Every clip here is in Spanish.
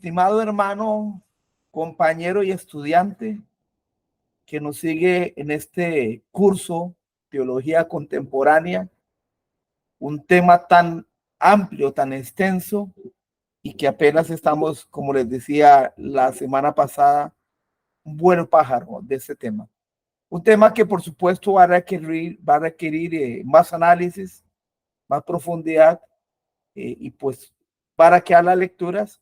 estimado hermano, compañero y estudiante que nos sigue en este curso Teología Contemporánea, un tema tan amplio, tan extenso y que apenas estamos, como les decía la semana pasada, un buen pájaro de este tema. Un tema que por supuesto va a requerir más análisis, más profundidad y pues para que a las lecturas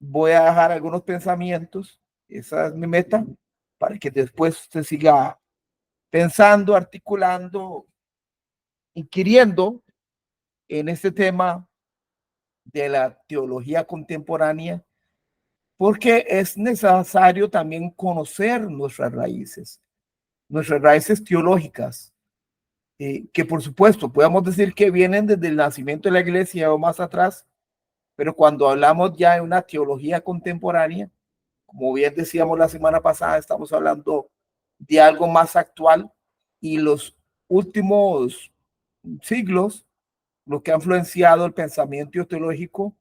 voy a dejar algunos pensamientos, esa es mi meta, para que después usted siga pensando, articulando, inquiriendo en este tema de la teología contemporánea, porque es necesario también conocer nuestras raíces teológicas, que por supuesto podemos decir que vienen desde el nacimiento de la iglesia o más atrás, pero cuando hablamos ya de una teología contemporánea, como bien decíamos la semana pasada, estamos hablando de algo más actual y los últimos siglos, lo que ha influenciado el pensamiento teológico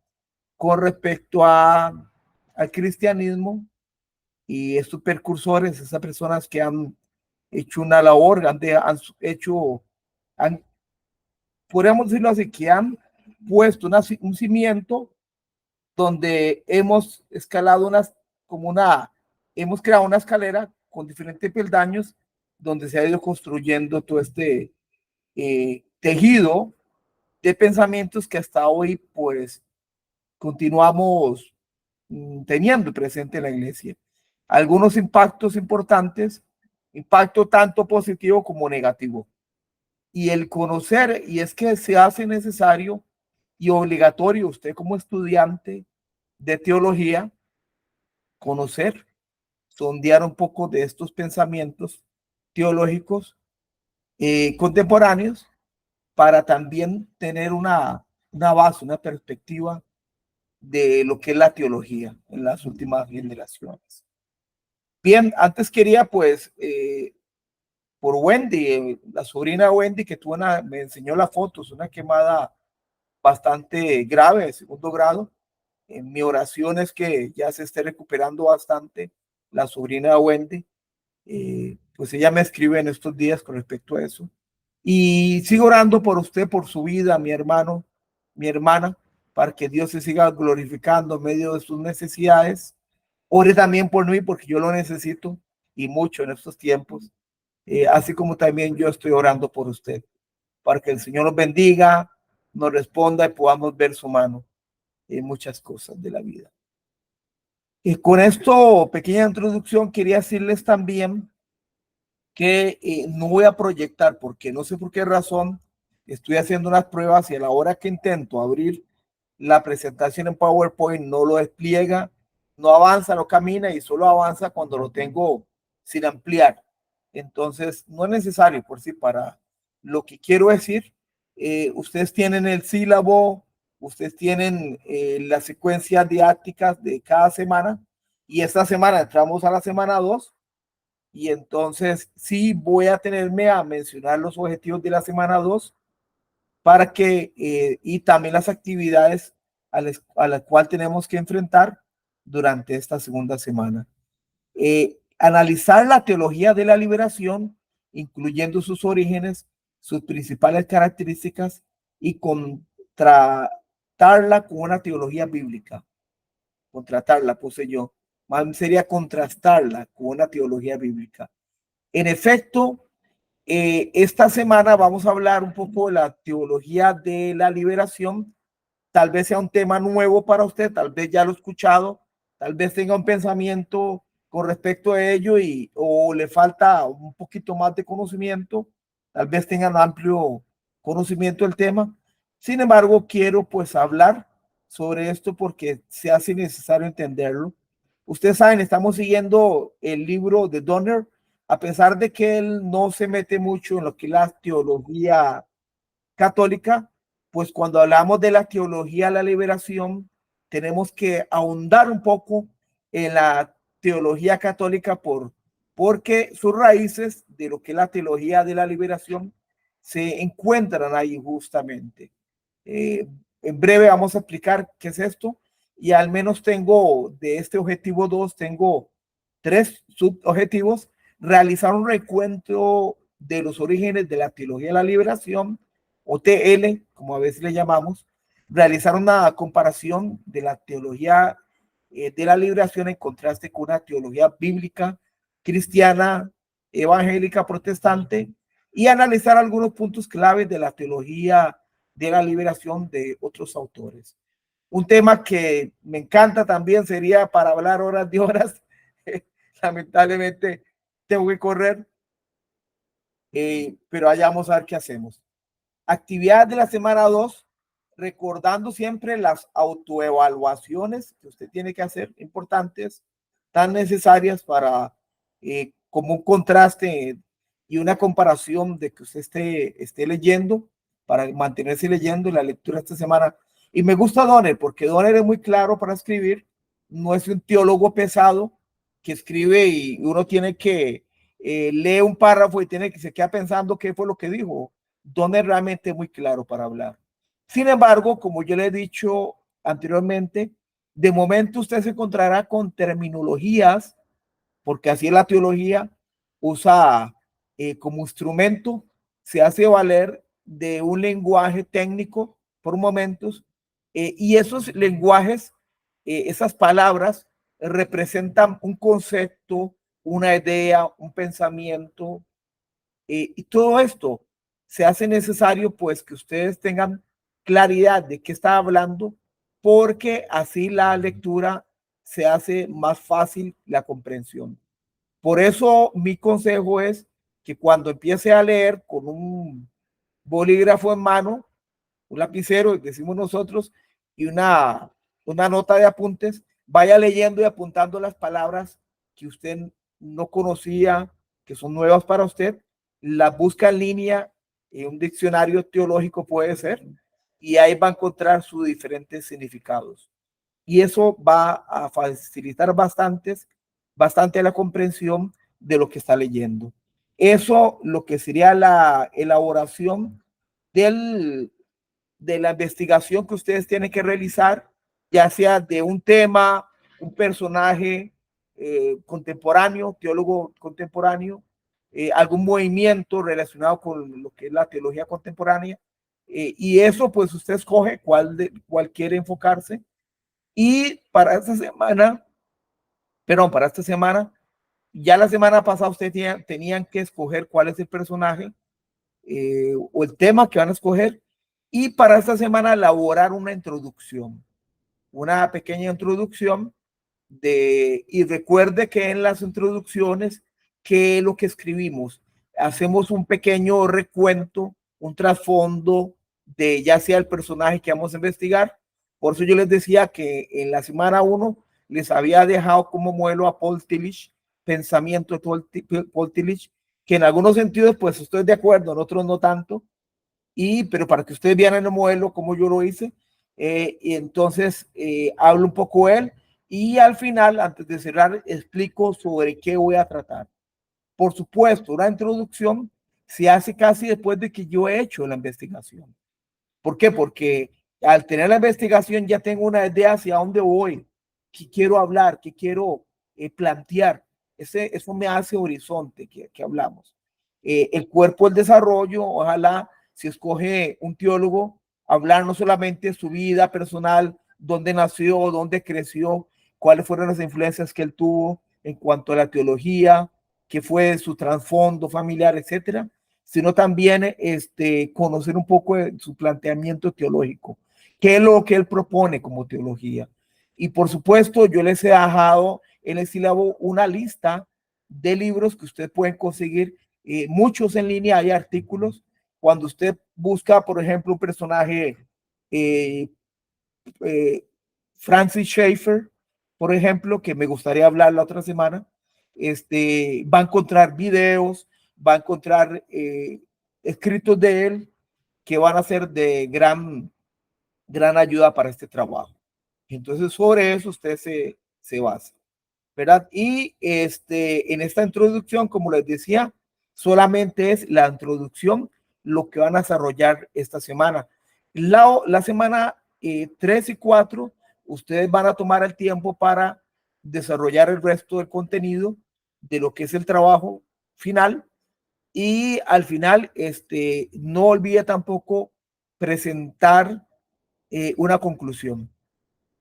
con respecto al cristianismo y estos precursores, esas personas que han hecho una labor, podríamos decirlo así, que han puesto un cimiento donde hemos escalado hemos creado una escalera con diferentes peldaños donde se ha ido construyendo todo este tejido de pensamientos que hasta hoy pues continuamos teniendo presente en la iglesia. Algunos impactos importantes, impacto tanto positivo como negativo. Y el conocer, y es que se hace necesario y obligatorio usted como estudiante de teología, conocer, sondear un poco de estos pensamientos teológicos contemporáneos para también tener una base, una perspectiva de lo que es la teología en las últimas generaciones. Bien, antes quería pues por Wendy, la sobrina Wendy que me enseñó las fotos, una quemada bastante grave de segundo grado. En mi oración es que ya se esté recuperando bastante la sobrina Wendy. Pues ella me escribe en estos días con respecto a eso. Y sigo orando por usted, por su vida, mi hermano, mi hermana, para que Dios se siga glorificando en medio de sus necesidades. Ore también por mí, porque yo lo necesito y mucho en estos tiempos. Así como también yo estoy orando por usted, para que el Señor nos bendiga, nos responda y podamos ver su mano en muchas cosas de la vida. Y con esto, pequeña introducción, quería decirles también que no voy a proyectar porque no sé por qué razón estoy haciendo unas pruebas y a la hora que intento abrir la presentación en PowerPoint no lo despliega, no avanza, no camina y solo avanza cuando lo tengo sin ampliar. Entonces, no es necesario por sí para lo que quiero decir. Ustedes tienen el sílabo, ustedes tienen las secuencias didácticas de cada semana y esta semana entramos a la semana 2 y entonces sí voy a tenerme a mencionar los objetivos de la semana 2 para que, y también las actividades a las cuales tenemos que enfrentar durante esta segunda semana. Analizar la teología de la liberación, incluyendo sus orígenes, sus principales características y contrastarla con una teología bíblica. Contrastarla, puse yo. Más sería contrastarla con una teología bíblica. En efecto, esta semana vamos a hablar un poco de la teología de la liberación. Tal vez sea un tema nuevo para usted, tal vez ya lo he escuchado, tal vez tenga un pensamiento con respecto a ello o le falta un poquito más de conocimiento, tal vez tenga un amplio conocimiento del tema. Sin embargo, quiero pues hablar sobre esto porque se hace necesario entenderlo. Ustedes saben, estamos siguiendo el libro de Donner, a pesar de que él no se mete mucho en lo que es la teología católica, pues cuando hablamos de la teología de la liberación, tenemos que ahondar un poco en la teología católica porque sus raíces de lo que es la teología de la liberación se encuentran ahí justamente. En breve vamos a explicar qué es esto y al menos tengo de este objetivo 2, tengo 3 subobjetivos: realizar un recuento de los orígenes de la teología de la liberación, o TL, como a veces le llamamos, realizar una comparación de la teología de la liberación en contraste con una teología bíblica, cristiana, evangélica, protestante, y analizar algunos puntos claves de la teología de la liberación de otros autores. Un tema que me encanta también sería para hablar horas de horas. Lamentablemente tengo que correr, pero allá vamos a ver qué hacemos. Actividad de la semana 2, recordando siempre las autoevaluaciones que usted tiene que hacer, importantes, tan necesarias para, como un contraste y una comparación de que usted esté leyendo, para mantenerse leyendo la lectura esta semana. Y me gusta Donner, porque Donner es muy claro para escribir, no es un teólogo pesado que escribe y uno tiene que leer un párrafo y tiene que se queda pensando qué fue lo que dijo. Donde es realmente muy claro para hablar. Sin embargo, como yo le he dicho anteriormente, de momento usted se encontrará con terminologías, porque así es la teología, usa como instrumento, se hace valer de un lenguaje técnico por momentos, y esos lenguajes, esas palabras, representan un concepto, una idea, un pensamiento, y todo esto se hace necesario pues que ustedes tengan claridad de qué está hablando, porque así la lectura se hace más fácil la comprensión. Por eso mi consejo es que cuando empiece a leer con un bolígrafo en mano, un lapicero, decimos nosotros, y una nota de apuntes, vaya leyendo y apuntando las palabras que usted no conocía, que son nuevas para usted, las busca en línea, en un diccionario teológico puede ser, y ahí va a encontrar sus diferentes significados. Y eso va a facilitar bastante la comprensión de lo que está leyendo. Eso, lo que sería la elaboración del de la investigación que ustedes tienen que realizar, ya sea de un tema, un personaje contemporáneo, teólogo contemporáneo, algún movimiento relacionado con lo que es la teología contemporánea, y eso pues usted escoge cuál quiere enfocarse. Y para esta semana, ya la semana pasada ustedes tenían que escoger cuál es el personaje o el tema que van a escoger, y para esta semana elaborar una pequeña introducción y recuerde que en las introducciones, que es lo que escribimos, hacemos un pequeño recuento, un trasfondo de ya sea el personaje que vamos a investigar. Por eso yo les decía que en la semana 1 les había dejado como modelo a Paul Tillich, pensamiento de Paul Tillich, que en algunos sentidos pues estoy de acuerdo, en otros no tanto, pero para que ustedes vean el modelo como yo lo hice, y entonces hablo un poco él, y al final, antes de cerrar, explico sobre qué voy a tratar. Por supuesto, una introducción se hace casi después de que yo he hecho la investigación. ¿Por qué? Porque al tener la investigación ya tengo una idea hacia dónde voy, qué quiero hablar, qué quiero plantear. Eso me hace horizonte que hablamos. El cuerpo del desarrollo, ojalá, si escoge un teólogo, hablar no solamente de su vida personal, dónde nació, dónde creció, cuáles fueron las influencias que él tuvo en cuanto a la teología, qué fue su trasfondo familiar, etcétera, sino también conocer un poco de su planteamiento teológico, qué es lo que él propone como teología. Y por supuesto, yo les he dejado en el sílabo una lista de libros que ustedes pueden conseguir, muchos en línea, hay artículos. Cuando usted busca, por ejemplo, un personaje, eh, Francis Schaeffer, por ejemplo, que me gustaría hablar la otra semana, va a encontrar videos, va a encontrar escritos de él que van a ser de gran ayuda para este trabajo. Entonces, sobre eso usted se basa, ¿verdad? Y en esta introducción, como les decía, solamente es la introducción lo que van a desarrollar esta semana. La semana 3 y 4 ustedes van a tomar el tiempo para desarrollar el resto del contenido de lo que es el trabajo final. Y al final, no olvide tampoco presentar una conclusión.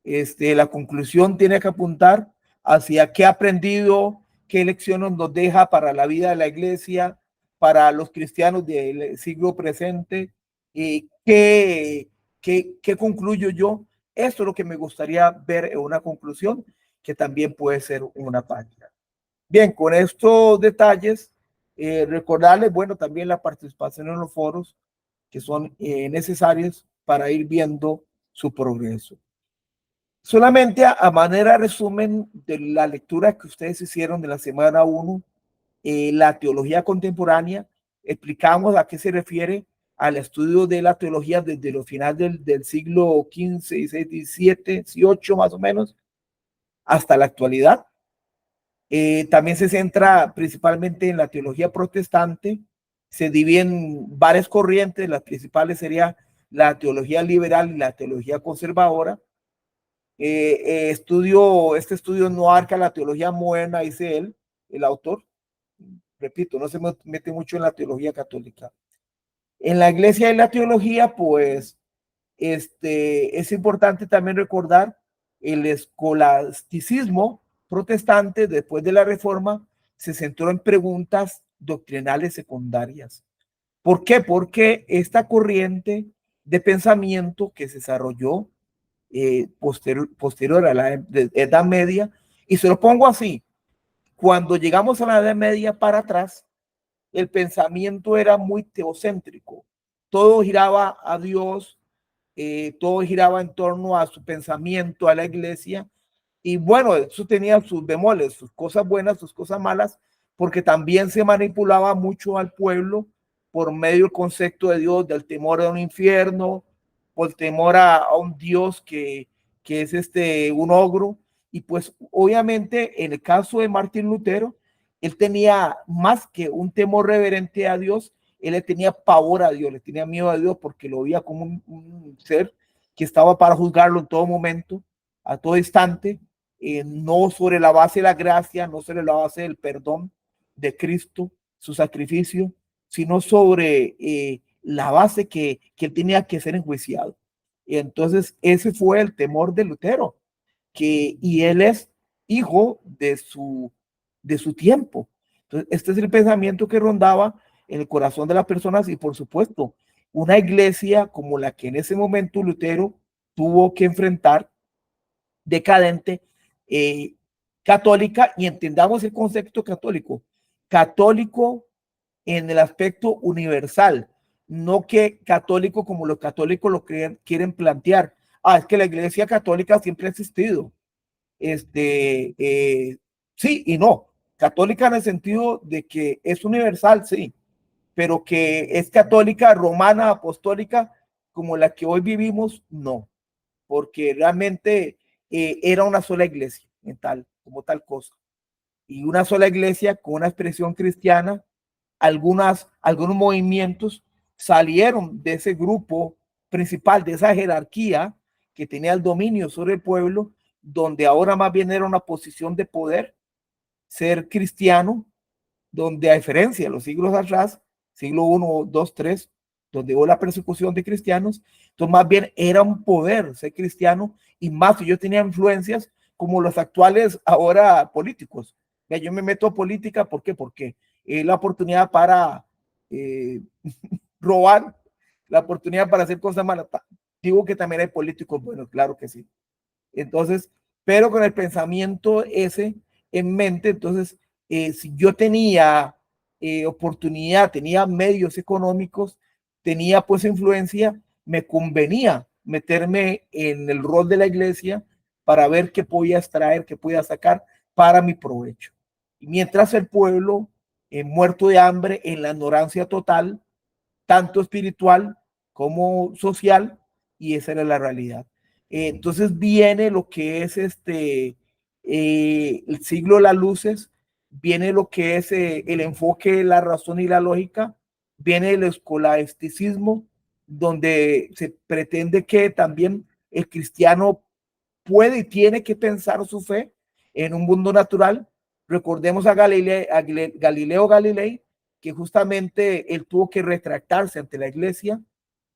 La conclusión tiene que apuntar hacia qué ha aprendido, qué lecciones nos deja para la vida de la iglesia, para los cristianos del siglo presente, y qué concluyo yo. Esto es lo que me gustaría ver en una conclusión, que también puede ser una página. Bien, con estos detalles, recordarles, bueno, también la participación en los foros que son necesarios para ir viendo su progreso. Solamente a manera de resumen de la lectura que ustedes hicieron de la semana 1, la teología contemporánea, explicamos a qué se refiere al estudio de la teología desde los finales del siglo XV, XVI, XVII, XVIII más o menos, hasta la actualidad. También se centra principalmente en la teología protestante, se dividen varias corrientes, las principales serían la teología liberal y la teología conservadora. Este estudio no abarca la teología moderna, dice él, el autor. Repito, no se mete mucho en la teología católica. En la iglesia y la teología, pues, es importante también recordar el escolasticismo protestante después de la Reforma se centró en preguntas doctrinales secundarias. ¿Por qué? Porque esta corriente de pensamiento que se desarrolló posterior a la Edad Media, y se lo pongo así, cuando llegamos a la Edad Media para atrás, el pensamiento era muy teocéntrico, todo giraba a Dios, todo giraba en torno a su pensamiento, a la iglesia, y bueno, eso tenía sus bemoles, sus cosas buenas, sus cosas malas, porque también se manipulaba mucho al pueblo por medio del concepto de Dios, del temor a un infierno, por temor a un Dios que es un ogro. Y pues obviamente en el caso de Martín Lutero, él tenía más que un temor reverente a Dios, él le tenía pavor a Dios, le tenía miedo a Dios porque lo veía como un ser que estaba para juzgarlo en todo momento, a todo instante, no sobre la base de la gracia, no sobre la base del perdón de Cristo, su sacrificio, sino sobre la base que él tenía que ser enjuiciado. Y entonces ese fue el temor de Lutero, y él es hijo de su tiempo. Entonces, este es el pensamiento que rondaba en el corazón de las personas, y por supuesto, una iglesia como la que en ese momento Lutero tuvo que enfrentar, decadente, católica, y entendamos el concepto católico, católico en el aspecto universal, no que católico como los católicos lo quieren plantear. Es que la iglesia católica siempre ha existido. Sí y no. Católica en el sentido de que es universal, sí, pero que es católica, romana, apostólica, como la que hoy vivimos, no, porque realmente era una sola iglesia, como tal cosa, y una sola iglesia con una expresión cristiana. Algunos movimientos salieron de ese grupo principal, de esa jerarquía que tenía el dominio sobre el pueblo, donde ahora más bien era una posición de poder, ser cristiano, donde a diferencia de los siglos atrás, siglo 1, 2, 3, donde hubo la persecución de cristianos, entonces más bien era un poder ser cristiano, y más si yo tenía influencias como los actuales ahora políticos. Yo me meto a política, ¿por qué? Porque es la oportunidad para robar, la oportunidad para hacer cosas malas. Digo que también hay políticos, bueno, claro que sí. Entonces, pero con el pensamiento ese en mente, entonces, si yo tenía oportunidad, tenía medios económicos, tenía pues influencia, me convenía meterme en el rol de la iglesia para ver qué podía extraer, qué podía sacar para mi provecho. Y mientras el pueblo, muerto de hambre, en la ignorancia total, tanto espiritual como social, y esa era la realidad. Entonces viene lo que es el siglo de las luces, viene lo que es el enfoque de la razón y la lógica, viene el escolasticismo, donde se pretende que también el cristiano puede y tiene que pensar su fe en un mundo natural. Recordemos a Galileo Galilei, que justamente él tuvo que retractarse ante la iglesia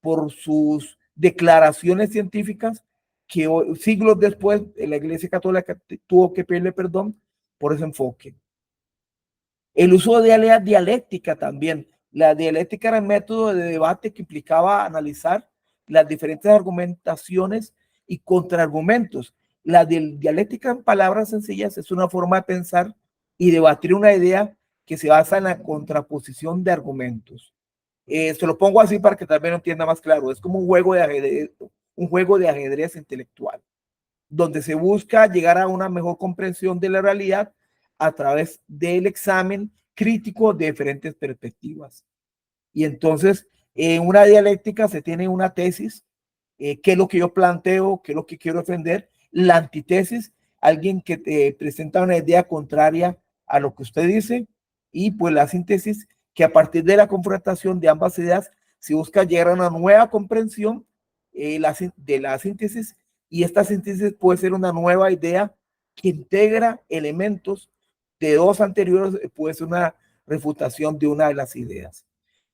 por sus declaraciones científicas, que siglos después la iglesia católica tuvo que pedirle perdón por ese enfoque. El uso de la dialéctica también. La dialéctica era el método de debate que implicaba analizar las diferentes argumentaciones y contraargumentos. La dialéctica, en palabras sencillas, es una forma de pensar y debatir una idea que se basa en la contraposición de argumentos. Se lo pongo así para que también lo entienda más claro. Es como un juego de ajedrez intelectual, donde se busca llegar a una mejor comprensión de la realidad a través del examen crítico de diferentes perspectivas. Y entonces, en una dialéctica se tiene una tesis, qué es lo que yo planteo, qué es lo que quiero defender, la antítesis, alguien que te presenta una idea contraria a lo que usted dice, y pues la síntesis, que a partir de la confrontación de ambas ideas se busca llegar a una nueva comprensión de la síntesis, y esta síntesis puede ser una nueva idea que integra elementos de dos anteriores, puede ser una refutación de una de las ideas.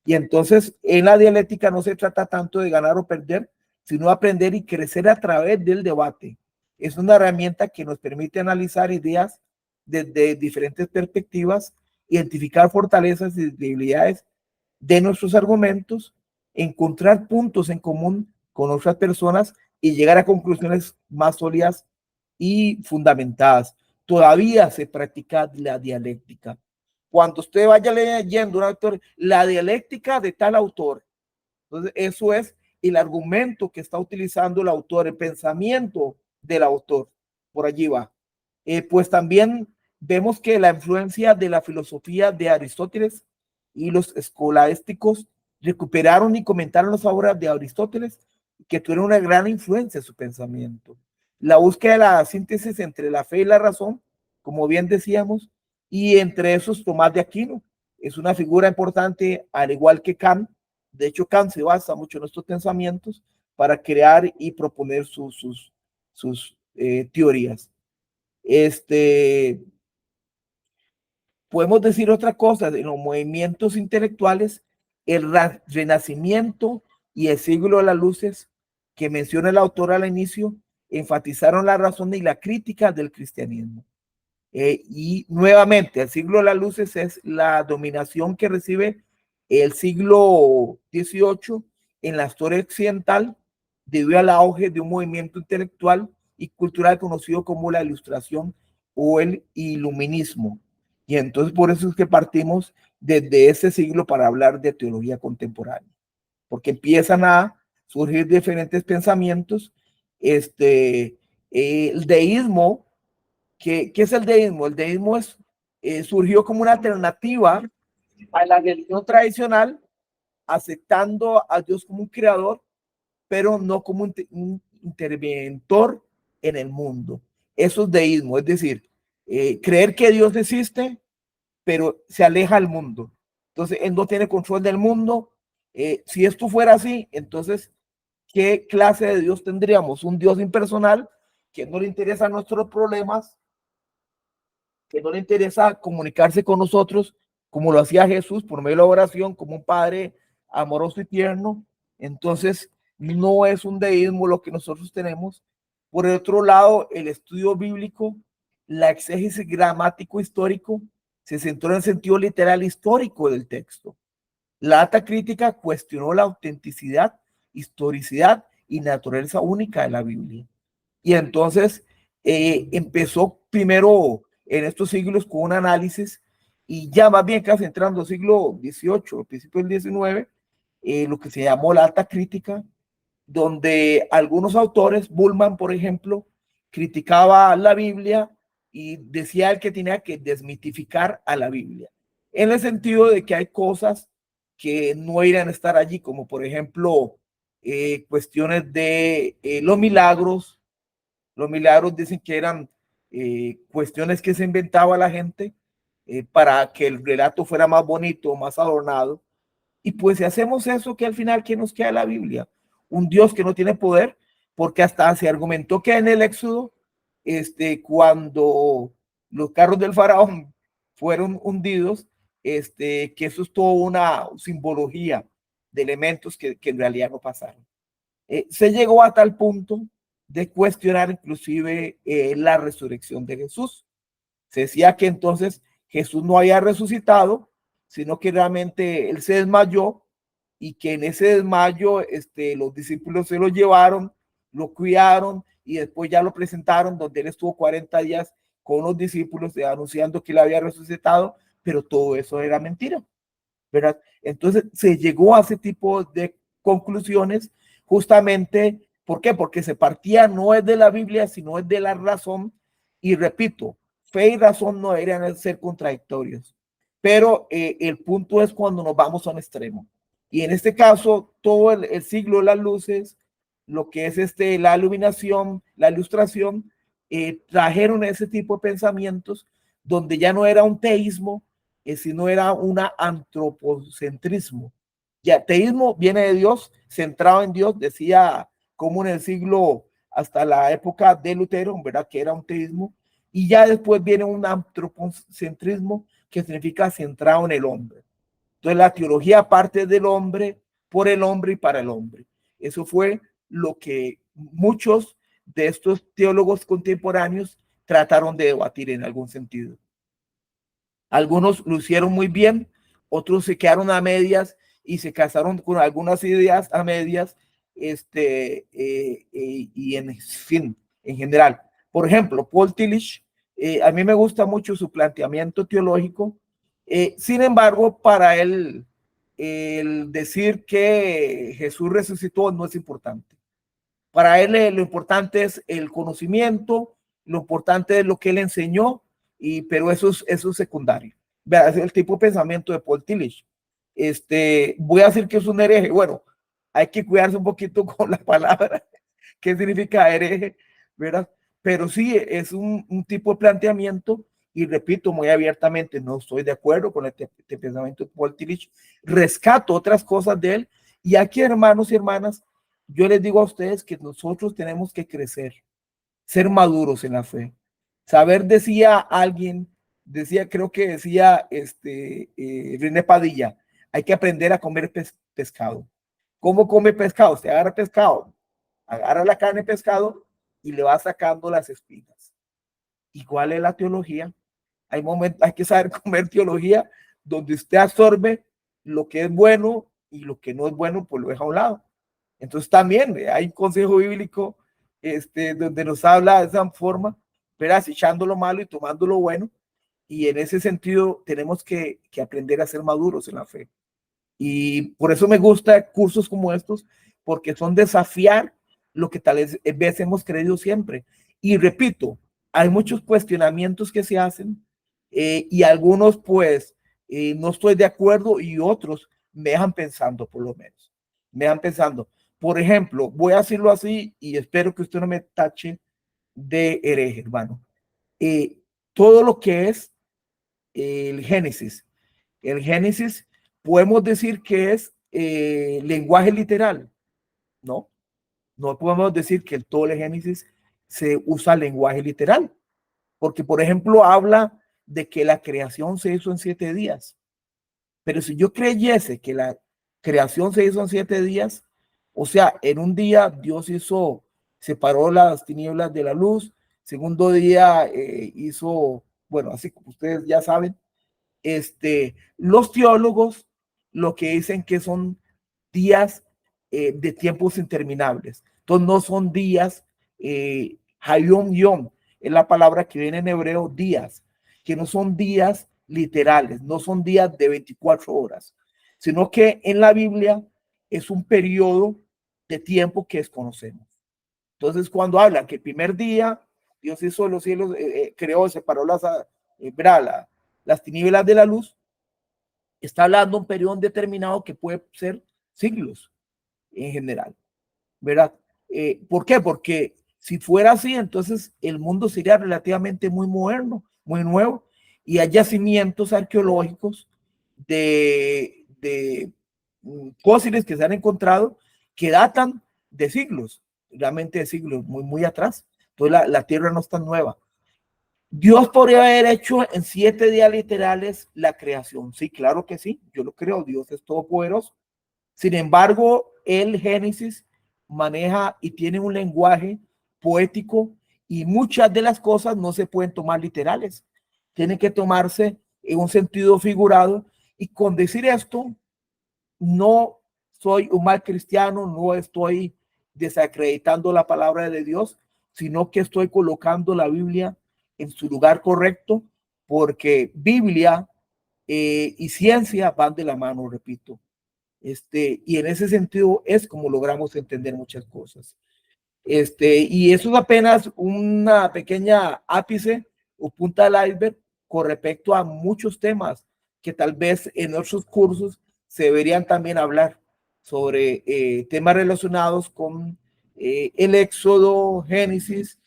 Y entonces en la dialéctica no se trata tanto de ganar o perder, sino aprender y crecer a través del debate. Es una herramienta que nos permite analizar ideas desde diferentes perspectivas, identificar fortalezas y debilidades de nuestros argumentos, encontrar puntos en común con otras personas y llegar a conclusiones más sólidas y fundamentadas. Todavía se practica la dialéctica. Cuando usted vaya leyendo un autor, la dialéctica de tal autor, entonces eso es el argumento que está utilizando el autor, el pensamiento del autor. Por allí va. Pues también vemos que la influencia de la filosofía de Aristóteles y los escolásticos recuperaron y comentaron las obras de Aristóteles, que tuvieron una gran influencia en su pensamiento. La búsqueda de la síntesis entre la fe y la razón, como bien decíamos, y entre esos Tomás de Aquino es una figura importante, al igual que Kant. De hecho, Kant se basa mucho en estos pensamientos para crear y proponer sus teorías. Podemos decir otra cosa, en los movimientos intelectuales, el Renacimiento y el siglo de las luces, que menciona el autor al inicio, enfatizaron la razón y la crítica del cristianismo. Y nuevamente, el siglo de las luces es la dominación que recibe el siglo XVIII en la historia occidental debido al auge de un movimiento intelectual y cultural conocido como la Ilustración o el Iluminismo. Y entonces por eso es que partimos desde ese siglo para hablar de teología contemporánea, porque empiezan a surgir diferentes pensamientos. El deísmo, ¿qué es el deísmo? El deísmo surgió como una alternativa a la religión tradicional, aceptando a Dios como un creador, pero no como un interventor en el mundo. Eso es deísmo, es decir, creer que Dios existe, pero se aleja del mundo. Entonces, él no tiene control del mundo. Si esto fuera así, entonces, ¿qué clase de Dios tendríamos? Un Dios impersonal que no le interesan nuestros problemas, que no le interesa comunicarse con nosotros como lo hacía Jesús por medio de la oración, como un padre amoroso y tierno. Entonces, no es un deísmo lo que nosotros tenemos. Por el otro lado, el estudio bíblico, la exégesis gramático histórico, se centró en el sentido literal histórico del texto. La alta crítica cuestionó la autenticidad, historicidad y naturaleza única de la Biblia. Y entonces empezó primero en estos siglos con un análisis, y ya más bien casi entrando al siglo XVIII, principio del XIX, lo que se llamó la alta crítica, donde algunos autores, Bullman, por ejemplo, criticaba la Biblia y decía que tenía que desmitificar a la Biblia, en el sentido de que hay cosas que no iban a estar allí, como por ejemplo cuestiones de los milagros. Los milagros dicen que eran cuestiones que se inventaba la gente para que el relato fuera más bonito, más adornado. Y pues si hacemos eso, que al final, ¿qué nos queda de la Biblia? Un Dios que no tiene poder, porque hasta se argumentó que en el Éxodo, cuando los carros del faraón fueron hundidos, que eso es toda una simbología de elementos que en realidad no pasaron. Se llegó a tal punto de cuestionar inclusive la resurrección de Jesús. Se decía que entonces Jesús no había resucitado, sino que realmente él se desmayó y que en ese desmayo los discípulos se lo llevaron, lo cuidaron y después ya lo presentaron, donde él estuvo 40 días con los discípulos anunciando que él había resucitado, pero todo eso era mentira, ¿verdad? Entonces se llegó a ese tipo de conclusiones justamente, ¿por qué? Porque se partía no es de la Biblia, sino es de la razón. Y repito, fe y razón no deberían ser contradictorios, pero el punto es cuando nos vamos a un extremo. Y en este caso, todo el siglo de las luces, lo que es la iluminación, la ilustración, trajeron ese tipo de pensamientos donde ya no era un teísmo, sino era un antropocentrismo. Ya, teísmo viene de Dios, centrado en Dios, decía como en el siglo hasta la época de Lutero, ¿verdad? Que era un teísmo, y ya después viene un antropocentrismo que significa centrado en el hombre. Entonces la teología parte del hombre, por el hombre y para el hombre. Eso fue lo que muchos de estos teólogos contemporáneos trataron de debatir en algún sentido. Algunos lo hicieron muy bien, otros se quedaron a medias y se casaron con algunas ideas a medias, y en fin, en general. Por ejemplo, Paul Tillich, a mí me gusta mucho su planteamiento teológico. Sin embargo, para él, el decir que Jesús resucitó no es importante. Para él lo importante es el conocimiento, lo importante es lo que él enseñó, pero eso es secundario. Vea, es el tipo de pensamiento de Paul Tillich. Voy a decir que es un hereje. Bueno, hay que cuidarse un poquito con la palabra. ¿Qué significa hereje? ¿Verdad? Pero sí, es un tipo de planteamiento y repito muy abiertamente, no estoy de acuerdo con este pensamiento de Paul Tillich. Rescato otras cosas de él. Y aquí, hermanos y hermanas, yo les digo a ustedes que nosotros tenemos que crecer, ser maduros en la fe. Saber, decía alguien, creo que decía René Padilla, hay que aprender a comer pescado. ¿Cómo come pescado? Usted agarra pescado, agarra la carne de pescado y le va sacando las espinas. Igual es la teología. Hay que saber comer teología donde usted absorbe lo que es bueno y lo que no es bueno, pues lo deja a un lado. Entonces también hay un consejo bíblico donde nos habla de esa forma, pero echando lo malo y tomando lo bueno. Y en ese sentido tenemos que aprender a ser maduros en la fe. Y por eso me gusta cursos como estos, porque son desafiar lo que tal vez hemos creído siempre. Y repito, hay muchos cuestionamientos que se hacen y algunos pues no estoy de acuerdo y otros me dejan pensando, por lo menos. Me dejan pensando. Por ejemplo, voy a decirlo así y espero que usted no me tache de hereje, hermano. Todo lo que es el Génesis podemos decir que es lenguaje literal, ¿no? No podemos decir que todo el Génesis se usa lenguaje literal, porque por ejemplo habla de que la creación se hizo en 7 días, pero si yo creyese que la creación se hizo en 7 días, o sea, en un día Dios separó las tinieblas de la luz, segundo día hizo, bueno, así como ustedes ya saben, los teólogos lo que dicen que son días de tiempos interminables. Entonces no son días, hayom yom, es la palabra que viene en hebreo, días, que no son días literales, no son días de 24 horas, sino que en la Biblia es un periodo de tiempo que desconocemos. Entonces cuando hablan que el primer día Dios hizo los cielos, creó, separó las tinieblas de la luz, está hablando de un periodo determinado que puede ser siglos en general, ¿verdad? ¿Por qué? Porque si fuera así, entonces el mundo sería relativamente muy moderno, muy nuevo, y hay yacimientos arqueológicos de fósiles que se han encontrado que datan de siglos. realmente de siglos muy, muy atrás. Entonces la tierra no es tan nueva. Dios podría haber hecho en 7 días literales la creación. Sí, claro que sí, yo lo creo, Dios es todopoderoso. Sin embargo, el Génesis maneja y tiene un lenguaje poético y muchas de las cosas no se pueden tomar literales. Tienen que tomarse en un sentido figurado. Y con decir esto, no soy un mal cristiano, no estoy desacreditando la palabra de Dios, sino que estoy colocando la Biblia en su lugar correcto, porque Biblia y ciencia van de la mano, repito. Y en ese sentido es como logramos entender muchas cosas. Y eso es apenas una pequeña ápice o punta del iceberg con respecto a muchos temas que tal vez en otros cursos se deberían también hablar sobre temas relacionados con el Éxodo, Génesis,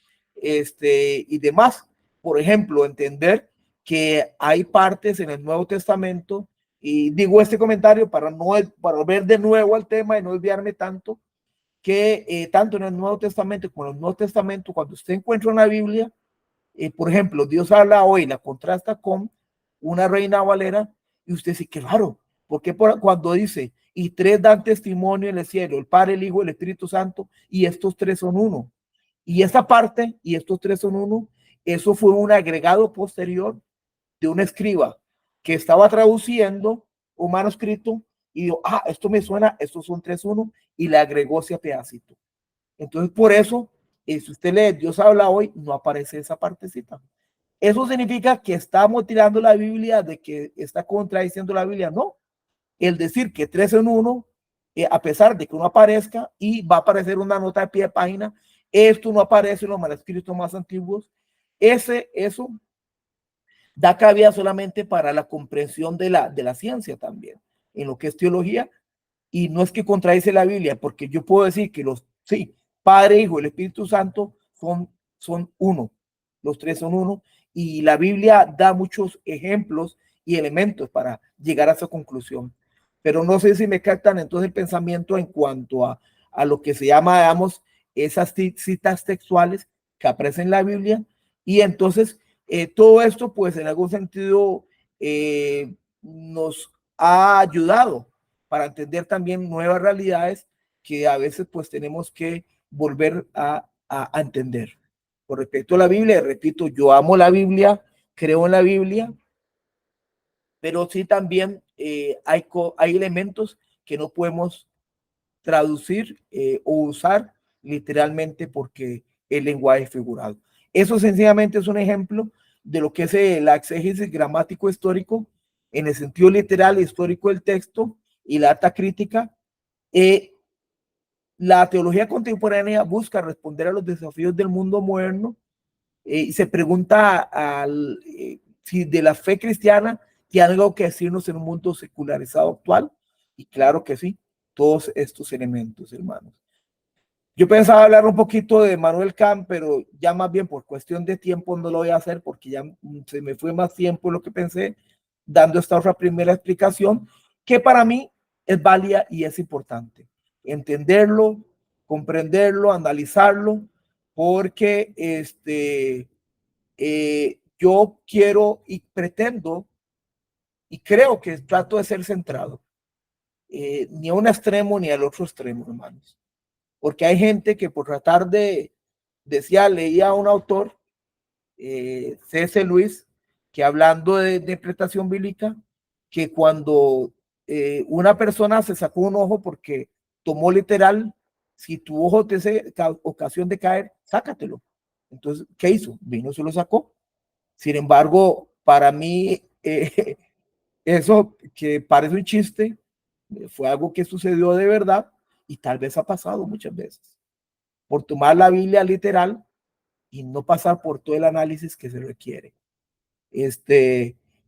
y demás. Por ejemplo, entender que hay partes en el Nuevo Testamento, y digo este comentario para ver de nuevo al tema y no desviarme tanto, que tanto en el Nuevo Testamento como en el Nuevo Testamento, cuando usted encuentra una Biblia, por ejemplo, Dios habla hoy, la contrasta con una Reina Valera, y usted dice, qué raro, porque cuando dice, y 3 dan testimonio en el cielo, el Padre, el Hijo, el Espíritu Santo, y estos 3 son uno. Y esa parte, y estos 3 son uno, eso fue un agregado posterior de un escriba que estaba traduciendo un manuscrito y dijo, esto me suena, estos son 3-1, y le agregó ese pedacito. Entonces, por eso, si usted lee Dios habla hoy, no aparece esa partecita. ¿Eso significa que estamos tirando la Biblia, de que está contradiciendo la Biblia? No. El decir que 3-1, a pesar de que no aparezca, y va a aparecer una nota de pie de página, esto no aparece en los manuscritos más antiguos, eso da cabida solamente para la comprensión de la ciencia también, en lo que es teología, y no es que contradice la Biblia, porque yo puedo decir que sí, Padre, Hijo, el Espíritu Santo son uno, los 3 son uno, y la Biblia da muchos ejemplos y elementos para llegar a esa conclusión. Pero no sé si me captan entonces el pensamiento en cuanto a lo que se llama, digamos, esas citas textuales que aparecen en la Biblia, y entonces todo esto, pues en algún sentido, nos ha ayudado para entender también nuevas realidades que a veces pues tenemos que volver a entender. Con respecto a la Biblia, repito, yo amo la Biblia, creo en la Biblia, pero sí también hay elementos que no podemos traducir o usar literalmente porque el lenguaje es figurado. Eso sencillamente es un ejemplo de lo que es la exégesis gramático histórico en el sentido literal histórico del texto y la alta crítica. La teología contemporánea busca responder a los desafíos del mundo moderno y se pregunta si de la fe cristiana tiene algo que decirnos en un mundo secularizado actual, y claro que sí, todos estos elementos, hermanos. Yo pensaba hablar un poquito de Manuel Kant, pero ya más bien por cuestión de tiempo no lo voy a hacer porque ya se me fue más tiempo de lo que pensé, dando esta otra primera explicación, que para mí es válida y es importante entenderlo, comprenderlo, analizarlo, porque yo quiero y pretendo y creo que trato de ser centrado, ni a un extremo ni al otro extremo, hermanos. Porque hay gente que por tratar leía a un autor, C.S. Lewis, que hablando de interpretación bíblica, que cuando una persona se sacó un ojo porque tomó literal, si tu ojo te hace ocasión de caer, sácatelo. Entonces, ¿qué hizo? Vino, se lo sacó. Sin embargo, para mí, eso que parece un chiste, fue algo que sucedió de verdad y tal vez ha pasado muchas veces por tomar la Biblia literal y no pasar por todo el análisis que se requiere.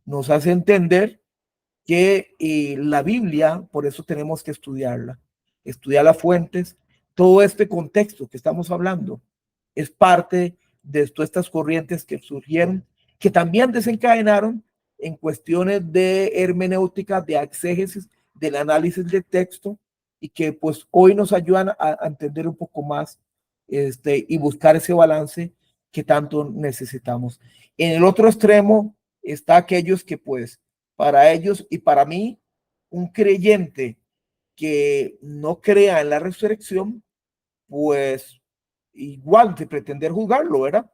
Nos hace entender que la Biblia, por eso tenemos que estudiarla, estudiar las fuentes, todo este contexto que estamos hablando es parte de todas estas corrientes que surgieron, que también desencadenaron en cuestiones de hermenéutica, de exégesis, del análisis del texto, y que pues hoy nos ayudan a entender un poco más y buscar ese balance que tanto necesitamos. En el otro extremo está aquellos que pues para ellos y para mí, un creyente que no crea en la resurrección, pues igual de pretender juzgarlo, ¿verdad?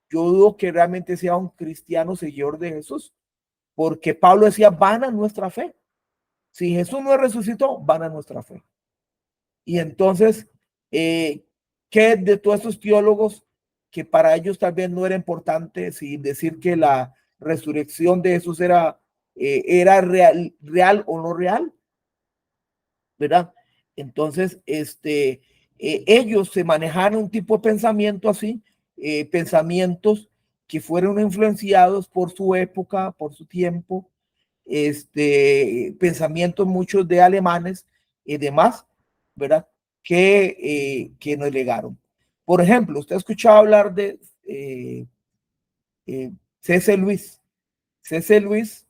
Yo dudo que realmente sea un cristiano seguidor de Jesús, porque Pablo decía, vana nuestra fe. Si Jesús no resucitó, vana nuestra fe. Y entonces, ¿qué de todos estos teólogos que para ellos tal vez no era importante, sin decir que la resurrección de Jesús era real o no real, ¿verdad? Entonces, ellos se manejaron un tipo de pensamiento así, pensamientos que fueron influenciados por su época, por su tiempo, pensamientos muchos de alemanes y demás, ¿verdad? Que nos legaron. Por ejemplo, usted ha escuchado hablar de C.S. Lewis. C.S. Lewis,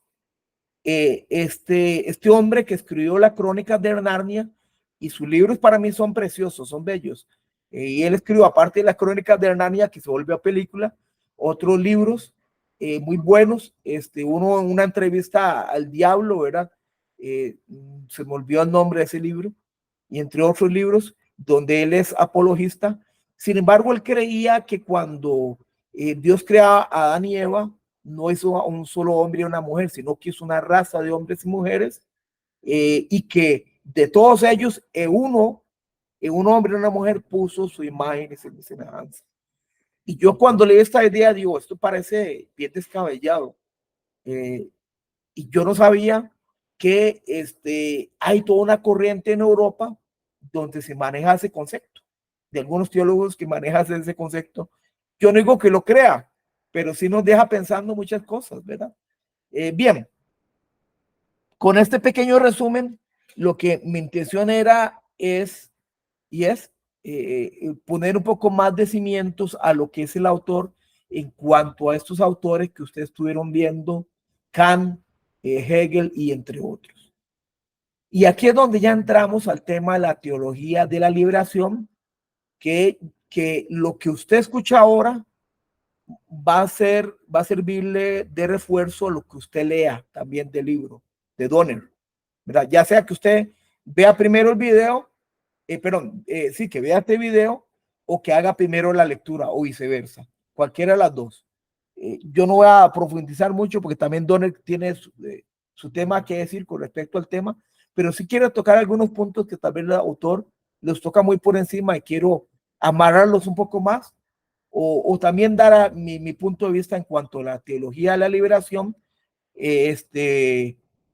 este hombre que escribió la Crónica de Narnia, y sus libros para mí son preciosos, son bellos. Y él escribió, aparte de la Crónica de Narnia, que se volvió a película, otros libros muy buenos. Una entrevista al diablo, ¿verdad? Se me olvidó el nombre de ese libro, y entre otros libros, donde él es apologista. Sin embargo, él creía que cuando Dios crea a Adán y Eva, no hizo a un solo hombre y una mujer, sino que hizo una raza de hombres y mujeres, y que de todos ellos, un hombre y una mujer puso su imagen y su semejanza. Y yo cuando leí esta idea, digo, esto parece bien descabellado. Y yo no sabía que hay toda una corriente en Europa donde se maneja ese concepto, de algunos teólogos que manejan ese concepto. Yo no digo que lo crea, pero sí nos deja pensando muchas cosas, ¿verdad? Bien, con este pequeño resumen, lo que mi intención es poner un poco más de cimientos a lo que es el autor en cuanto a estos autores que ustedes estuvieron viendo, Kant, Hegel y entre otros. Y aquí es donde ya entramos al tema de la teología de la liberación, que lo que usted escucha ahora va a servirle de refuerzo a lo que usted lea también del libro de Donner, ¿verdad? Ya sea que usted vea primero el video, sí, que vea este video, o que haga primero la lectura, o viceversa, cualquiera de las dos. Yo no voy a profundizar mucho porque también Donner tiene su tema que decir con respecto al tema, pero sí quiero tocar algunos puntos que tal vez el autor los toca muy por encima y quiero amarrarlos un poco más, o también dar mi punto de vista en cuanto a la teología de la liberación,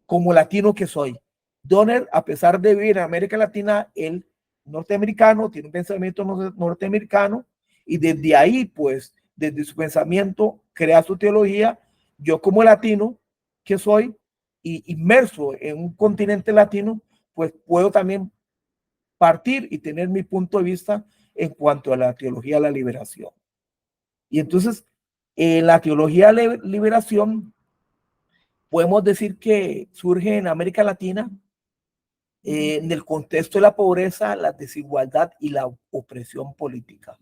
como latino que soy. Donner, a pesar de vivir en América Latina, él norteamericano, tiene un pensamiento norteamericano, y desde ahí, pues, desde su pensamiento, crea su teología. Yo como latino que soy, y inmerso en un continente latino, pues puedo también partir y tener mi punto de vista en cuanto a la teología de la liberación. Y entonces, la teología de la liberación, podemos decir que surge en América Latina, en el contexto de la pobreza, la desigualdad y la opresión política.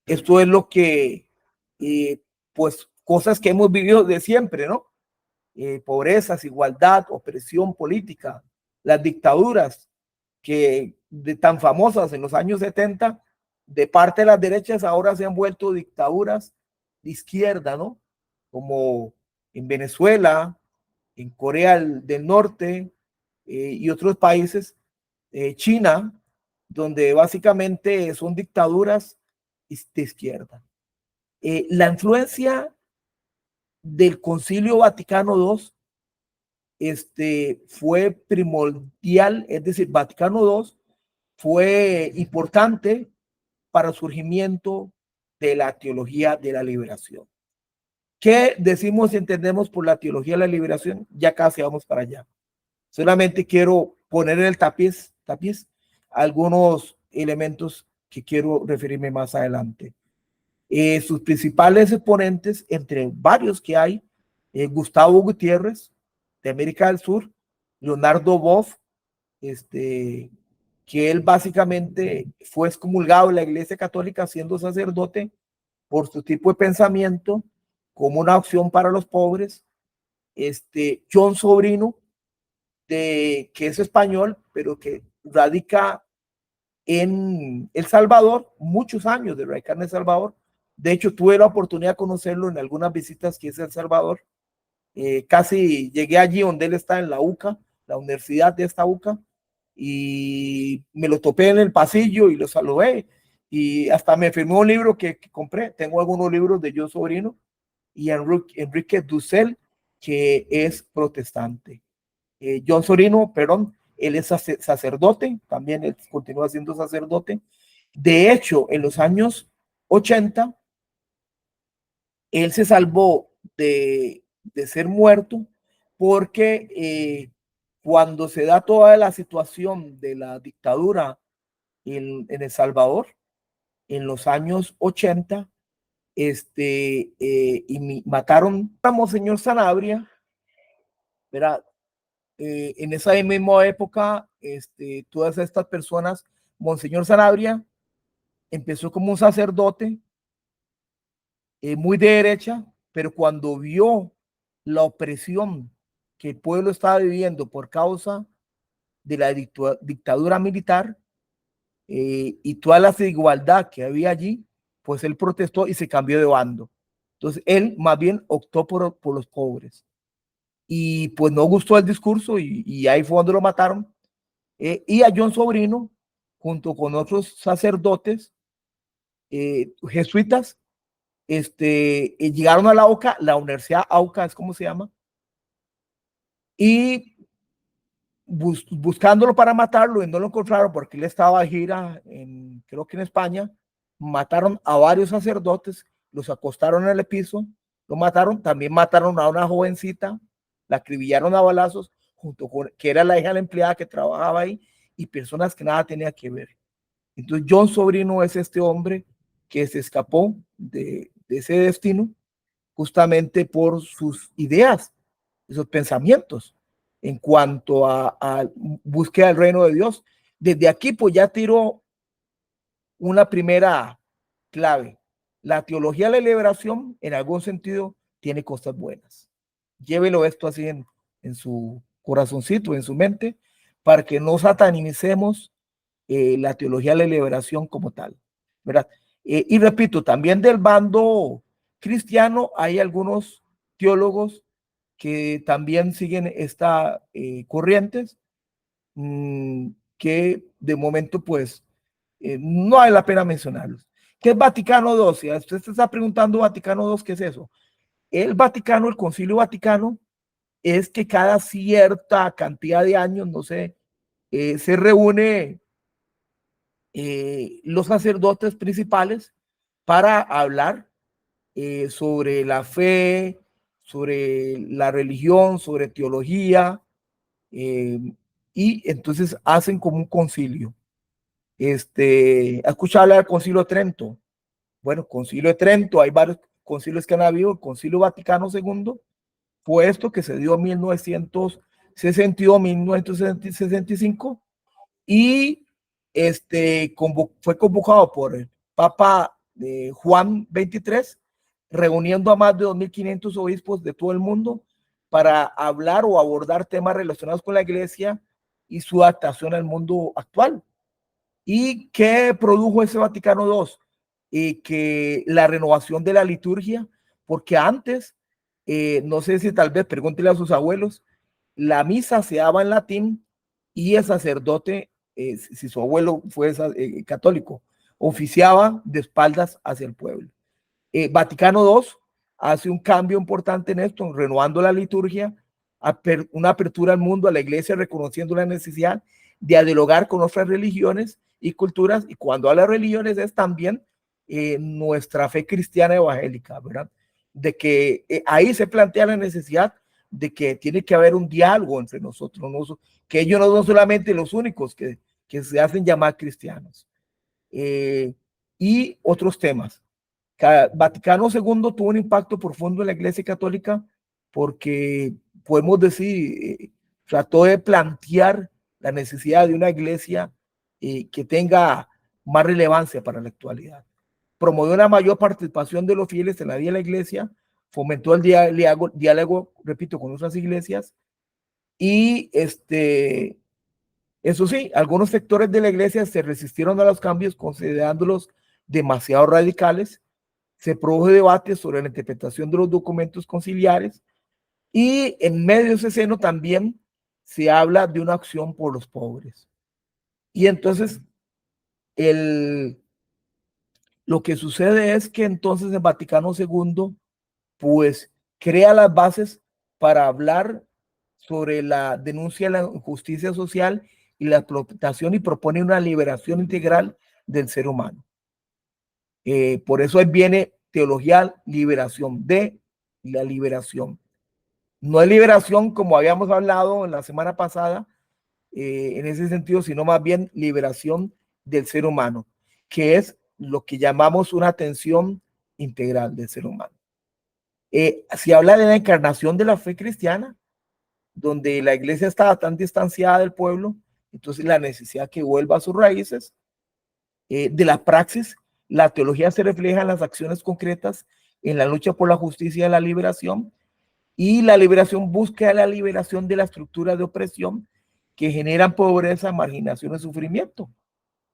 Esto es lo que, pues, cosas que hemos vivido de siempre, ¿no? Pobreza, desigualdad, opresión política, las dictaduras que tan famosas en los años 70, de parte de las derechas, ahora se han vuelto dictaduras de izquierda, ¿no? Como en Venezuela, en Corea del Norte, y otros países, China, donde básicamente son dictaduras de izquierda. La influencia del Concilio Vaticano II fue primordial, es decir, Vaticano II fue importante para el surgimiento de la teología de la liberación. ¿Qué decimos y entendemos por la teología de la liberación? Ya casi vamos para allá. Solamente quiero poner en el tapiz algunos elementos que quiero referirme más adelante. Sus principales exponentes, entre varios que hay, Gustavo Gutiérrez, de América del Sur, Leonardo Boff, que que él básicamente fue excomulgado de la Iglesia Católica siendo sacerdote por su tipo de pensamiento, como una opción para los pobres. John Sobrino, que es español, pero que radica en El Salvador, muchos años de radicar en El Salvador. De hecho, tuve la oportunidad de conocerlo en algunas visitas que hice a El Salvador. Casi llegué allí donde él está en la UCA, la universidad de esta UCA, y me lo topé en el pasillo y lo saludé. Y hasta me firmó un libro que compré. Tengo algunos libros de John Sobrino y Enrique Dussel, que es protestante. John Sobrino, perdón, él es sacerdote, también él continúa siendo sacerdote. De hecho, en los años 80, él se salvó de ser muerto porque cuando se da toda la situación de la dictadura en El Salvador, en los años 80, y mataron a Monseñor Sanabria, ¿verdad? En esa misma época, todas estas personas, Monseñor Sanabria empezó como un sacerdote muy de derecha, pero cuando vio la opresión que el pueblo estaba viviendo por causa de la dictadura militar y toda la desigualdad que había allí, pues él protestó y se cambió de bando. Entonces él más bien optó por los pobres. Y pues no gustó el discurso y ahí fue donde lo mataron. Y a John Sobrino, junto con otros sacerdotes jesuitas, llegaron a la AUCA, la Universidad AUCA es como se llama, y buscándolo para matarlo y no lo encontraron porque él estaba de gira, creo que en España, mataron a varios sacerdotes, los acostaron en el piso, lo mataron, también mataron a una jovencita, la acribillaron a balazos, junto con que era la hija de la empleada que trabajaba ahí, y personas que nada tenía que ver. Entonces John Sobrino es este hombre que se escapó de ese destino justamente por sus ideas, esos pensamientos en cuanto a búsqueda del reino de Dios. Desde aquí pues ya tiró una primera clave. La teología de la liberación en algún sentido tiene cosas buenas. Llévelo esto así en su corazoncito, en su mente, para que no satanicemos la teología de la liberación como tal, ¿verdad? Y repito, también del bando cristiano hay algunos teólogos que también siguen esta corrientes, que de momento pues no vale la pena mencionarlos. ¿Qué es Vaticano II? Si usted se está preguntando Vaticano II, ¿qué es eso? El Vaticano, el Concilio Vaticano, es que cada cierta cantidad de años, no sé, se reúne los sacerdotes principales para hablar sobre la fe, sobre la religión, sobre teología, y entonces hacen como un concilio. ¿Has escuchado hablar del Concilio de Trento? Bueno, Concilio de Trento, hay varios concilios que han habido. El Concilio Vaticano II fue esto que se dio en 1962-1965 y fue convocado por el Papa Juan XXIII, reuniendo a más de 2.500 obispos de todo el mundo para hablar o abordar temas relacionados con la iglesia y su adaptación al mundo actual. ¿Y qué produjo ese Vaticano II? Que la renovación de la liturgia, porque antes, no sé si tal vez pregúntele a sus abuelos, la misa se daba en latín y el sacerdote, si su abuelo fue católico, oficiaba de espaldas hacia el pueblo. Vaticano II hace un cambio importante en esto, renovando la liturgia, una apertura al mundo, a la iglesia, reconociendo la necesidad de dialogar con otras religiones y culturas, y cuando habla de religiones es también nuestra fe cristiana evangélica, ¿verdad? De que ahí se plantea la necesidad de que tiene que haber un diálogo entre nosotros, ¿no? Que ellos no son solamente los únicos que se hacen llamar cristianos. Y otros temas. Vaticano II tuvo un impacto profundo en la Iglesia Católica porque podemos decir, trató de plantear la necesidad de una iglesia que tenga más relevancia para la actualidad. Promovió una mayor participación de los fieles en la vida de la iglesia, fomentó el diálogo, repito, con otras iglesias, y eso sí, algunos sectores de la iglesia se resistieron a los cambios considerándolos demasiado radicales. Se produjo debate sobre la interpretación de los documentos conciliares y en medio de ese seno también se habla de una acción por los pobres. Y entonces lo que sucede es que entonces el Vaticano II pues crea las bases para hablar sobre la denuncia de la injusticia social y la explotación y propone una liberación integral del ser humano. Por eso ahí viene teología liberación, de la liberación. No es liberación como habíamos hablado en la semana pasada, en ese sentido, sino más bien liberación del ser humano, que es lo que llamamos una atención integral del ser humano. Se habla de la encarnación de la fe cristiana, donde la iglesia estaba tan distanciada del pueblo, entonces la necesidad que vuelva a sus raíces. De la praxis, la teología se refleja en las acciones concretas, en la lucha por la justicia y la liberación, y la liberación busca la liberación de la estructura de opresión que generan pobreza, marginación y sufrimiento.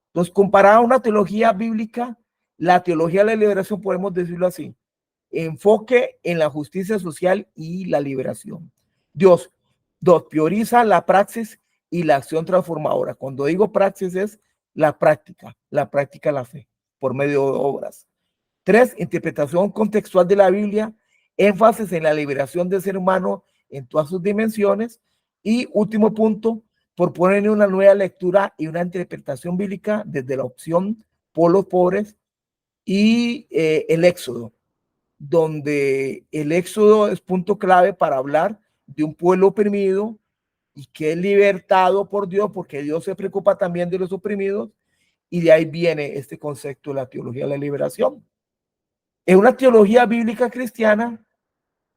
Entonces, comparada a una teología bíblica, la teología de la liberación, podemos decirlo así, enfoque en la justicia social y la liberación. Dios prioriza la praxis y la acción transformadora. Cuando digo praxis es la práctica de la fe por medio de obras. 3, interpretación contextual de la Biblia, énfasis en la liberación del ser humano en todas sus dimensiones. Y último punto, proponer una nueva lectura y una interpretación bíblica desde la opción por los pobres y el Éxodo, donde el Éxodo es punto clave para hablar de un pueblo oprimido y que es libertado por Dios, porque Dios se preocupa también de los oprimidos, y de ahí viene este concepto de la teología de la liberación. En una teología bíblica cristiana,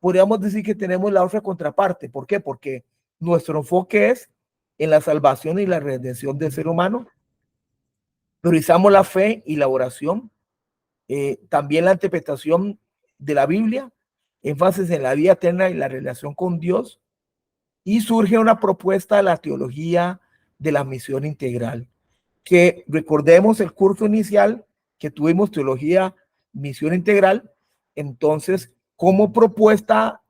podríamos decir que tenemos la otra contraparte. ¿Por qué? Porque nuestro enfoque es en la salvación y la redención del ser humano. Priorizamos la fe y la oración, también la interpretación de la Biblia, énfasis en la vida eterna y la relación con Dios, y surge una propuesta de la teología de la misión integral, que recordemos el curso inicial que tuvimos, teología, misión integral. Entonces, como propuesta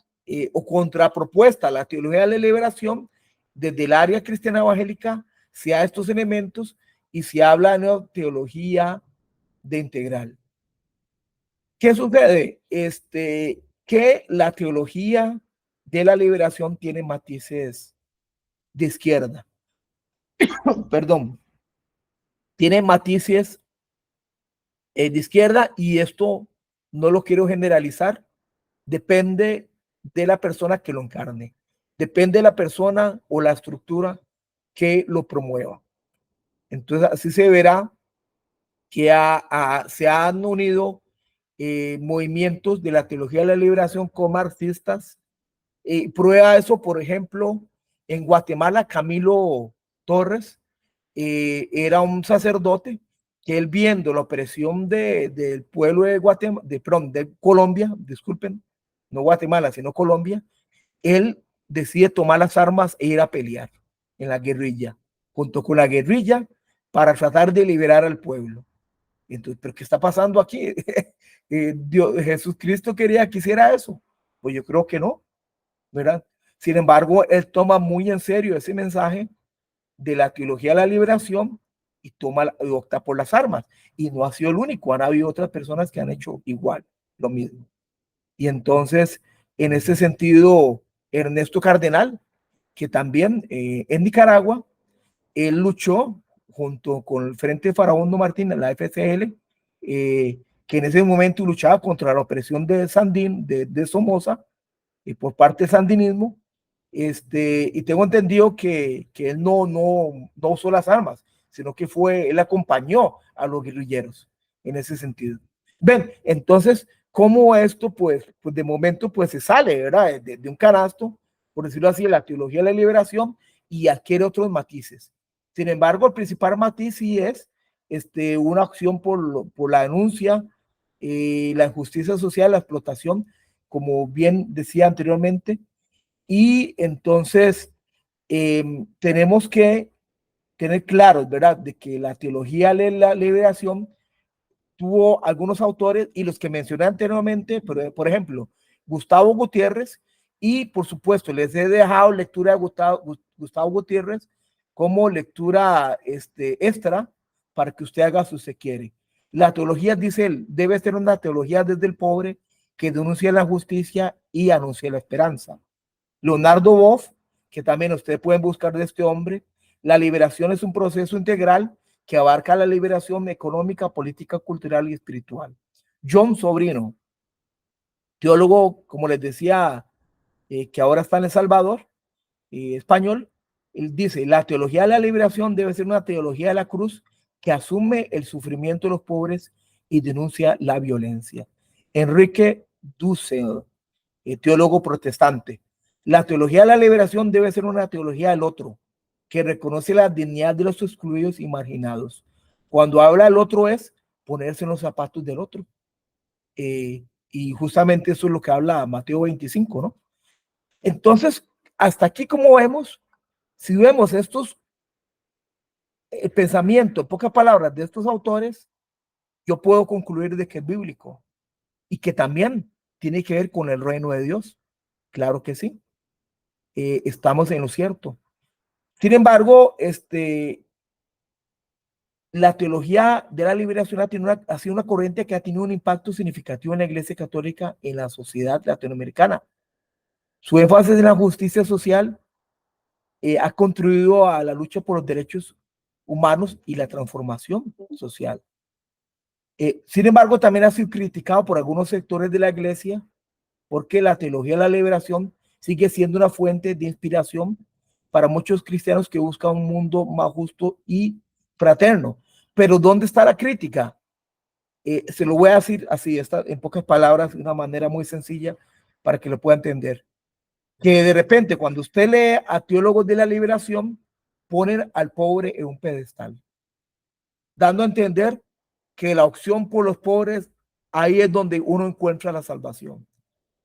o contrapropuesta a la teología de la liberación, desde el área cristiana evangélica se da estos elementos y se habla de una teología de integral. ¿Qué sucede? Que la teología de la liberación tiene matices de izquierda. Perdón. Tiene matices de izquierda, y esto no lo quiero generalizar. Depende de la persona que lo encarne. Depende de la persona o la estructura que lo promueva. Entonces, así se verá que se han unido movimientos de la teología de la liberación con marxistas. Prueba eso, por ejemplo, en Guatemala, Camilo Torres era un sacerdote que él, viendo la opresión del pueblo de Guatemala, de Colombia, disculpen, no Guatemala, sino Colombia, él decide tomar las armas e ir a pelear en la guerrilla, junto con la guerrilla, para tratar de liberar al pueblo. Entonces, ¿pero qué está pasando aquí? ¿Jesucristo quería que hiciera eso? Pues yo creo que no, ¿verdad? Sin embargo, él toma muy en serio ese mensaje de la teología de la liberación y opta por las armas. Y no ha sido el único, han habido otras personas que han hecho igual, lo mismo. Y entonces, en ese sentido, Ernesto Cardenal, que también en Nicaragua, él luchó junto con el Frente Farabundo Martínez, la FCL, que en ese momento luchaba contra la opresión de Sandín, de Somoza, por parte del sandinismo. Y tengo entendido que él no usó las armas, sino que él acompañó a los guerrilleros en ese sentido. Ven, entonces, ¿cómo esto, pues de momento, pues se sale, ¿verdad? De un canasto, por decirlo así, de la teología de la liberación, y adquiere otros matices. Sin embargo, el principal matiz sí es una acción por la denuncia, la injusticia social, la explotación, como bien decía anteriormente. Y entonces tenemos que tener claro, ¿verdad?, de que la teología de la liberación tuvo algunos autores y los que mencioné anteriormente, por ejemplo, Gustavo Gutiérrez, y por supuesto les he dejado lectura de Gustavo Gutiérrez como lectura extra para que usted haga si se quiere. La teología, dice él, debe ser una teología desde el pobre que denuncia la justicia y anuncia la esperanza. Leonardo Boff, que también ustedes pueden buscar de este hombre, la liberación es un proceso integral que abarca la liberación económica, política, cultural y espiritual. John Sobrino, teólogo, como les decía, que ahora está en El Salvador, español, él dice, la teología de la liberación debe ser una teología de la cruz que asume el sufrimiento de los pobres y denuncia la violencia. Enrique Dussel, teólogo protestante, la teología de la liberación debe ser una teología del otro, que reconoce la dignidad de los excluidos y marginados. Cuando habla del otro es ponerse en los zapatos del otro. Y justamente eso es lo que habla Mateo 25, ¿no? Entonces, hasta aquí, como vemos, si vemos el pensamiento, en pocas palabras, de estos autores, yo puedo concluir de que es bíblico y que también tiene que ver con el reino de Dios. Claro que sí. Estamos en lo cierto. Sin embargo, la teología de la liberación ha sido una corriente que ha tenido un impacto significativo en la Iglesia Católica en la sociedad latinoamericana. Su énfasis en la justicia social ha contribuido a la lucha por los derechos humanos y la transformación social. Sin embargo, también ha sido criticado por algunos sectores de la Iglesia porque la teología de la liberación sigue siendo una fuente de inspiración para muchos cristianos que buscan un mundo más justo y fraterno. Pero ¿dónde está la crítica? Se lo voy a decir así, en pocas palabras, de una manera muy sencilla para que lo pueda entender. Que de repente cuando usted lee a teólogos de la liberación, ponen al pobre en un pedestal, dando a entender que la opción por los pobres, ahí es donde uno encuentra la salvación.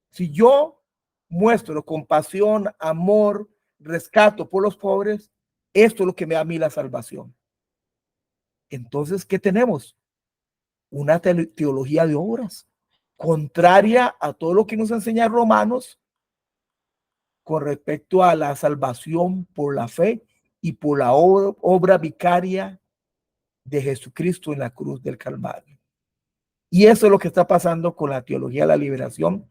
Si yo muestro compasión, amor, rescato por los pobres, esto es lo que me da a mí la salvación. Entonces, ¿qué tenemos? Una teología de obras, contraria a todo lo que nos enseña Romanos con respecto a la salvación por la fe y por la obra vicaria de Jesucristo en la cruz del Calvario. Y eso es lo que está pasando con la teología de la liberación,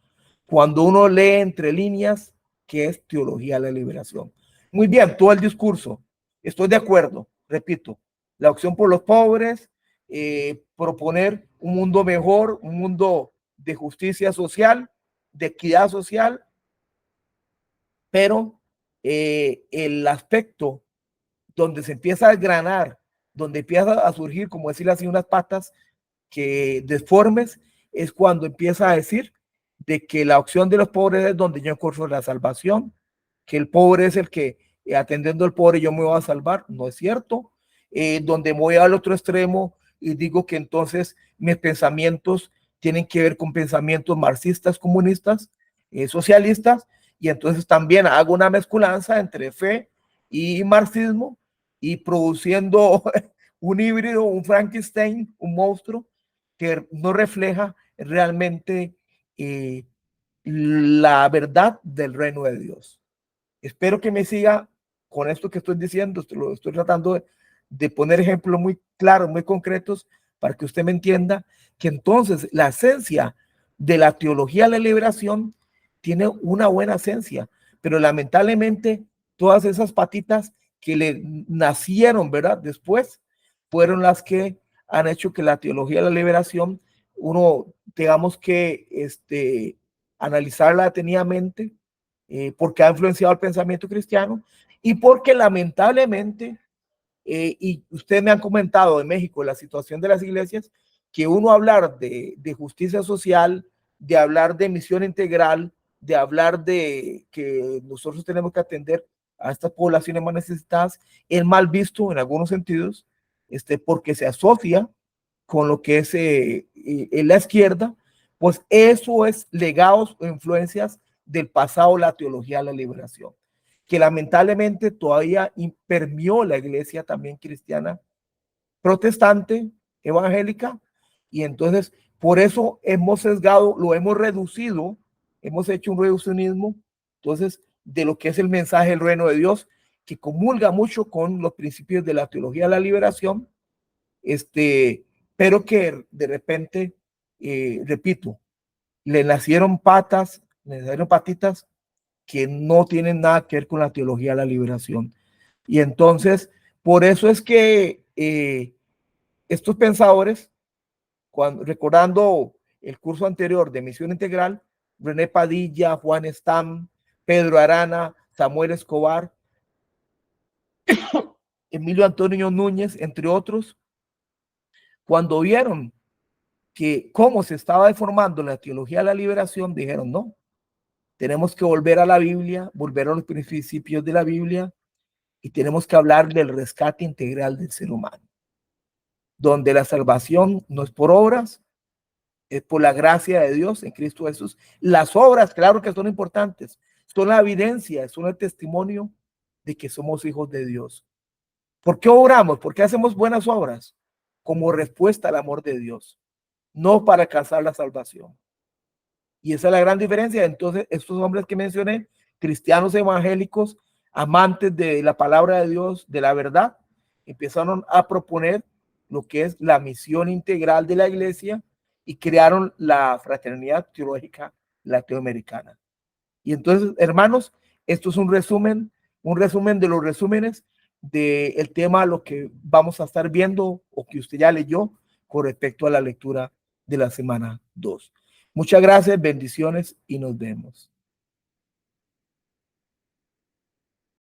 cuando uno lee entre líneas que es teología de la liberación. Muy bien, todo el discurso, estoy de acuerdo, repito, la opción por los pobres, proponer un mundo mejor, un mundo de justicia social, de equidad social, pero el aspecto donde se empieza a desgranar, donde empieza a surgir, como decirle así, unas patas que deformes, es cuando empieza a decir de que la opción de los pobres es donde yo encuentro la salvación, que el pobre es el que atendiendo al pobre yo me voy a salvar. No es cierto. Donde voy al otro extremo y digo que entonces mis pensamientos tienen que ver con pensamientos marxistas, comunistas, socialistas, y entonces también hago una mezcolanza entre fe y marxismo y produciendo un híbrido, un Frankenstein, un monstruo que no refleja realmente la verdad del reino de Dios. Espero que me siga con esto que estoy diciendo. Lo estoy tratando de poner ejemplos muy claros, muy concretos, para que usted me entienda que entonces la esencia de la teología de la liberación tiene una buena esencia, pero lamentablemente todas esas patitas que le nacieron, ¿verdad? Después fueron las que han hecho que la teología de la liberación, uno, digamos que analizarla detenidamente, porque ha influenciado el pensamiento cristiano y porque lamentablemente, y ustedes me han comentado de México, la situación de las iglesias, que uno hablar de justicia social, de hablar de misión integral, de hablar de que nosotros tenemos que atender a estas poblaciones más necesitadas, es mal visto en algunos sentidos, porque se asocia con lo que es en la izquierda, pues eso es legados o influencias del pasado, la teología de la liberación, que lamentablemente todavía impermeó la iglesia también cristiana, protestante, evangélica, y entonces por eso hemos sesgado, lo hemos reducido, hemos hecho un reduccionismo, entonces, de lo que es el mensaje del reino de Dios, que comulga mucho con los principios de la teología de la liberación, pero que de repente, repito, le nacieron patitas que no tienen nada que ver con la teología de la liberación. Y entonces, por eso es que estos pensadores, recordando el curso anterior de Misión Integral, René Padilla, Juan Stam, Pedro Arana, Samuel Escobar, Emilio Antonio Núñez, entre otros, cuando vieron que cómo se estaba deformando la teología de la liberación, dijeron, no, tenemos que volver a la Biblia, volver a los principios de la Biblia, y tenemos que hablar del rescate integral del ser humano, donde la salvación no es por obras, es por la gracia de Dios en Cristo Jesús. Las obras, claro que son importantes, son la evidencia, son el testimonio de que somos hijos de Dios. ¿Por qué obramos? ¿Por qué hacemos buenas obras? Como respuesta al amor de Dios, no para alcanzar la salvación. Y esa es la gran diferencia. Entonces, estos hombres que mencioné, cristianos evangélicos, amantes de la palabra de Dios, de la verdad, empezaron a proponer lo que es la misión integral de la iglesia y crearon la fraternidad teológica latinoamericana. Y entonces, hermanos, esto es un resumen de los resúmenes del tema, lo que vamos a estar viendo o que usted ya leyó con respecto a la lectura de la semana 2. Muchas gracias, bendiciones y nos vemos.